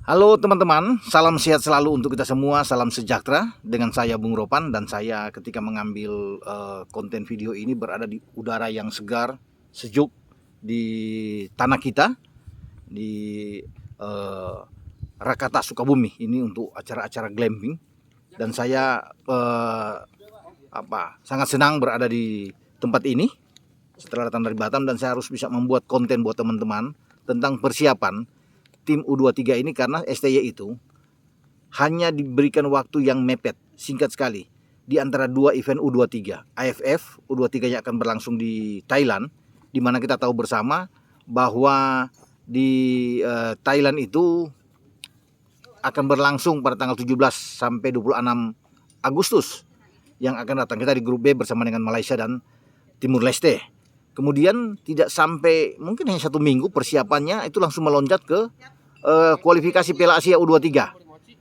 Halo teman-teman, salam sehat selalu untuk kita semua, salam sejahtera. Dengan saya Bung Ropan, dan saya ketika mengambil konten video ini berada di udara yang segar, sejuk di tanah kita, di Rakata Sukabumi. Ini untuk acara-acara glamping, dan saya sangat senang berada di tempat ini setelah datang dari Batam, dan saya harus bisa membuat konten buat teman-teman tentang persiapan tim U23 ini, karena STY itu hanya diberikan waktu yang mepet, singkat sekali. Di antara dua event U23, AFF U23 yang akan berlangsung di Thailand, di mana kita tahu bersama bahwa di Thailand itu akan berlangsung pada tanggal 17 sampai 26 Agustus yang akan datang. Kita di grup B bersama dengan Malaysia dan Timur Leste. Kemudian tidak sampai mungkin hanya 1 minggu persiapannya itu langsung melonjak ke kualifikasi Piala Asia U23,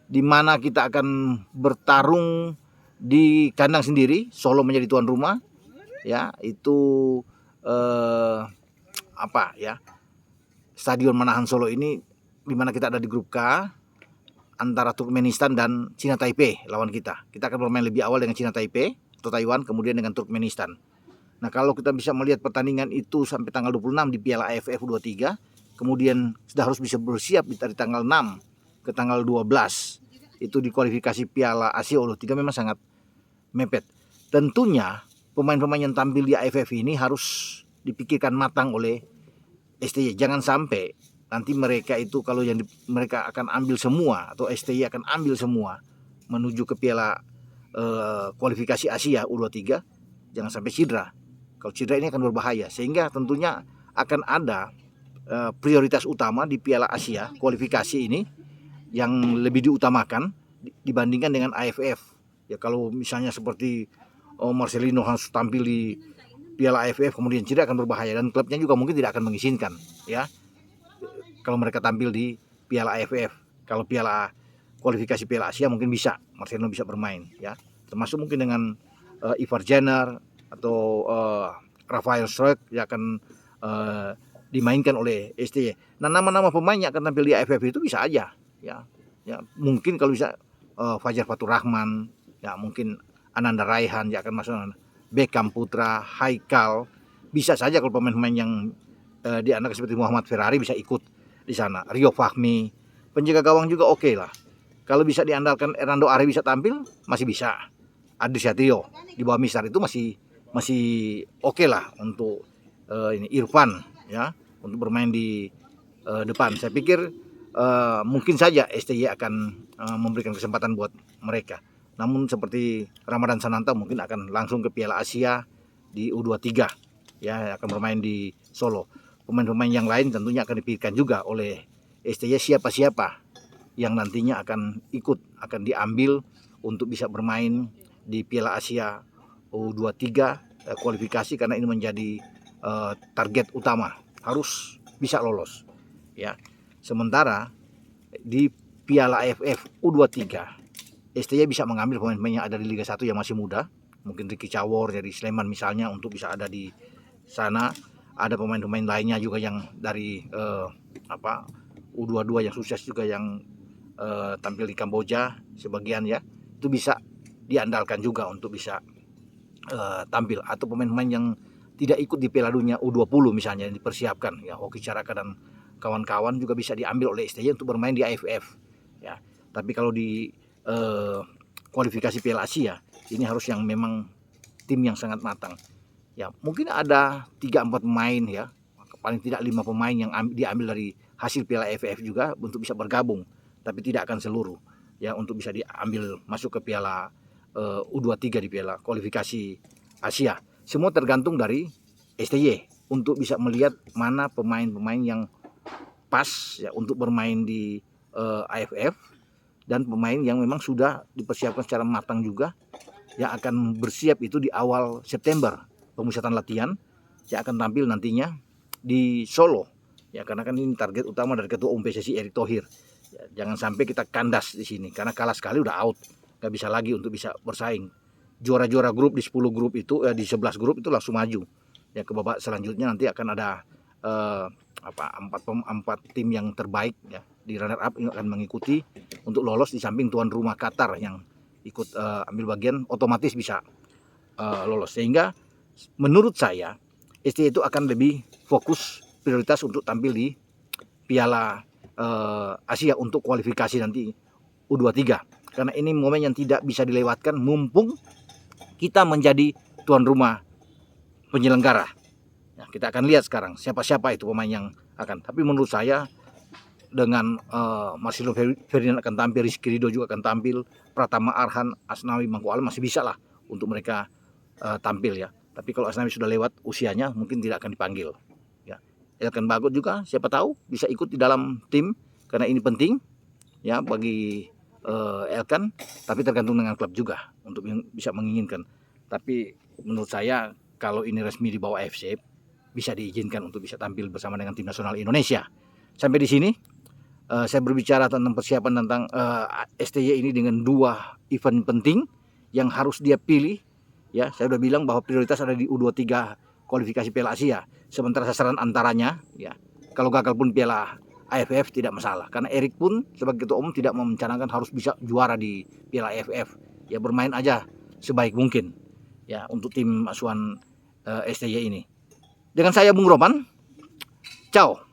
di mana kita akan bertarung di kandang sendiri. Solo menjadi tuan rumah, ya itu Stadion Manahan Solo ini, di mana kita ada di grup K antara Turkmenistan dan Cina Taipei lawan kita. Kita akan bermain lebih awal dengan Cina Taipei atau Taiwan, kemudian dengan Turkmenistan. Nah, kalau kita bisa melihat pertandingan itu sampai tanggal 26 di Piala AFF U23, kemudian sudah harus bisa bersiap dari tanggal 6 ke tanggal 12 itu di kualifikasi Piala Asia U23, memang sangat mepet. Tentunya pemain-pemain yang tampil di AFF ini harus dipikirkan matang oleh STY. Jangan sampai nanti mereka itu, kalau yang mereka akan ambil semua atau STY akan ambil semua menuju ke Piala kualifikasi Asia U23, jangan sampai cedera. Kalau cedera ini akan berbahaya, sehingga tentunya akan ada prioritas utama di Piala Asia kualifikasi ini yang lebih diutamakan dibandingkan dengan AFF. Ya, kalau misalnya seperti Marcelino harus tampil di Piala AFF kemudian cedera, akan berbahaya, dan klubnya juga mungkin tidak akan mengizinkan, ya, kalau mereka tampil di Piala AFF. Kalau Piala kualifikasi Piala Asia mungkin bisa Marcelino bisa bermain, ya, termasuk mungkin dengan Ivar Jenner atau Rafael Struijk yang akan dimainkan oleh STY. Nah, nama-nama pemain yang akan tampil di AFF itu bisa aja, ya mungkin kalau bisa Fajar Fatur Rahman, ya mungkin Ananda Raihan yang akan masuk, Beckham Putra, Haikal, bisa saja kalau pemain-pemain yang diandalkan seperti Muhammad Ferrari bisa ikut di sana. Rio Fahmi, penjaga gawang juga oke lah. Kalau bisa diandalkan Hernando Ari bisa tampil, masih bisa. Adi Satrio di bawah Misar itu masih oke lah untuk ini Irfan, ya, untuk bermain di depan. Saya pikir mungkin saja STY akan memberikan kesempatan buat mereka. Namun seperti Ramadan Sananta mungkin akan langsung ke Piala Asia di U23, ya, akan bermain di Solo. Pemain-pemain yang lain tentunya akan dipikirkan juga oleh STY siapa-siapa yang nantinya akan ikut, akan diambil untuk bisa bermain di Piala Asia U23 kualifikasi, karena ini menjadi target utama, harus bisa lolos, ya. Sementara di Piala AFF U23 STY bisa mengambil pemain-pemain yang ada di Liga 1 yang masih muda, mungkin Ricky Cawor dari Sleman misalnya, untuk bisa ada di sana. Ada pemain-pemain lainnya juga yang dari U22 yang sukses juga, yang tampil di Kamboja sebagian, ya, itu bisa diandalkan juga untuk bisa tampil. Atau pemain-pemain yang tidak ikut di Piala Dunia U20 misalnya yang dipersiapkan, ya, Hoki Caraka dan kawan-kawan juga bisa diambil oleh STY untuk bermain di AFF, ya. Tapi kalau di kualifikasi Piala Asia ini harus yang memang tim yang sangat matang, ya. Mungkin ada 3-4 pemain, ya, paling tidak 5 pemain yang diambil dari hasil Piala AFF juga untuk bisa bergabung, tapi tidak akan seluruh, ya, untuk bisa diambil masuk ke Piala U23 di Piala kualifikasi Asia. Semua tergantung dari STY untuk bisa melihat mana pemain-pemain yang pas, ya, untuk bermain di AFF, dan pemain yang memang sudah dipersiapkan secara matang juga, yang akan bersiap itu di awal September, pemusatan latihan, yang akan tampil nantinya di Solo, ya, karena kan ini target utama dari Ketua Umum PSSI Erick Thohir, ya. Jangan sampai kita kandas di sini, karena kalah sekali udah out, nggak bisa lagi untuk bisa bersaing. Juara-juara grup di 10 grup itu, di 11 grup itu langsung maju, ya, ke babak selanjutnya. Nanti akan ada 4 tim yang terbaik, ya, di runner up ini akan mengikuti untuk lolos, di samping tuan rumah Qatar yang ikut ambil bagian, otomatis bisa lolos. Sehingga menurut saya STY itu akan lebih fokus prioritas untuk tampil di Piala Asia untuk kualifikasi nanti U23, karena ini momen yang tidak bisa dilewatkan mumpung kita menjadi tuan rumah penyelenggara. Nah, kita akan lihat sekarang siapa-siapa itu pemain yang akan. Tapi menurut saya dengan Marcelo Ferdinand akan tampil, Rizky Ridho juga akan tampil, Pratama Arhan, Asnawi Mangku Alam masih bisa lah untuk mereka tampil ya. Tapi kalau Asnawi sudah lewat usianya mungkin tidak akan dipanggil. Ya, Elkan Bagot juga siapa tahu bisa ikut di dalam tim karena ini penting ya bagi Elkan, tapi tergantung dengan klub juga untuk bisa menginginkan. Tapi menurut saya kalau ini resmi di bawah AFC bisa diizinkan untuk bisa tampil bersama dengan tim nasional Indonesia. Sampai di sini saya berbicara tentang persiapan tentang STY ini dengan 2 event penting yang harus dia pilih. Ya, saya sudah bilang bahwa prioritas ada di U23 kualifikasi Piala Asia. Sementara sasaran antaranya ya kalau gagal pun Piala AFF tidak masalah, karena Erik pun sebagai ketua umum tidak merencanakan harus bisa juara di Piala AFF. Ya bermain aja sebaik mungkin ya untuk tim asuhan STY ini. Dengan saya Bung Roman, ciao.